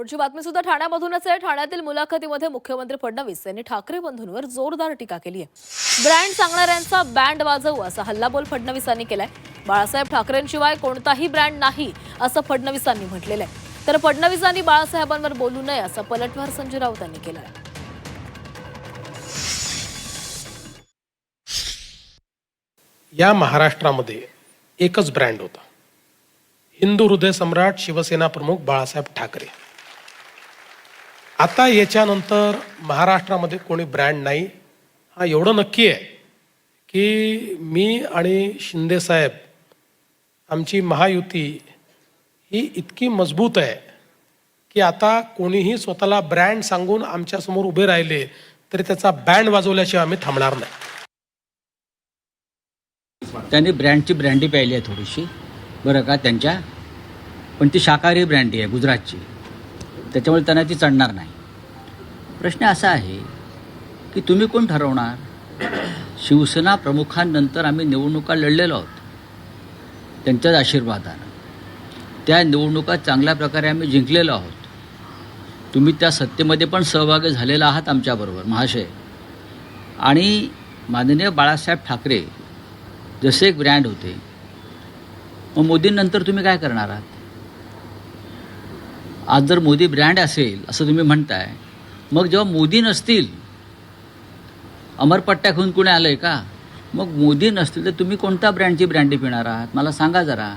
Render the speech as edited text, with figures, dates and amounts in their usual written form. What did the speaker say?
पुढची बातमी सुद्धा ठाण्यामधूनच आहे। ठाण्यातील मुलाखतीमध्ये मुख्यमंत्री फडणवीस यांनी ठाकरे बंधूंवर जोरदार टीका केली आहे। ब्रँड सांगणाऱ्यांचा बँड वाजवू असा हल्लाबोल फडणवीसांनी केलाय। बाळासाहेब ठाकरेंशिवाय कोणताही ब्रँड नाही असं फडणवीसांनी म्हटलेलं आहे। तर फडणवीसांनी बाळासाहेबांवर बोलू नये असं पलटवार संजय राऊत यांनी केलंय। या महाराष्ट्रामध्ये एकच ब्रँड होता, हिंदू हृदय सम्राट शिवसेना प्रमुख बाळासाहेब ठाकरे। आता याच्यानंतर महाराष्ट्रामध्ये कोणी ब्रँड नाही, हा एवढं नक्की आहे की मी आणि शिंदे साहेब आमची महायुती ही इतकी मजबूत आहे की आता कोणीही स्वतःला ब्रँड सांगून आमच्यासमोर उभे राहिले तरी त्याचा बँड वाजवल्याशिवाय आम्ही थांबणार नाही। त्यांनी ब्रँडची ब्रँडी पाहिली आहे थोडीशी, बरं का त्यांच्या, पण ती शाकाहारी ब्रँडी आहे गुजरातची, त्याच्यामुळे त्यांना ती चढणार नाही। प्रश्न असा आहे की तुम्ही कोण ठरवणार? शिवसेना प्रमुखांनंतर आम्ही निवडणुका लढलेलो आहोत त्यांच्याच आशीर्वादानं। त्या निवडणुका चांगल्या प्रकारे आम्ही जिंकलेलो आहोत। तुम्ही त्या सत्तेमध्ये पण सहभागी झालेला आहात आमच्याबरोबर महाशय। आणि माननीय बाळासाहेब ठाकरे जसे एक ब्रँड होते, मग मोदींनंतर तुम्ही काय करणार आहात? आज जर मोदी ब्रँड असेल असं तुम्ही म्हणताय, मग जेव्हा मोदी नसतील, अमरपट्ट्या घेऊन कुणी आलंय का? मग मोदी नसतील तर तुम्ही कोणत्या ब्रँडची ब्रँडी पिणार आहात मला सांगा जरा।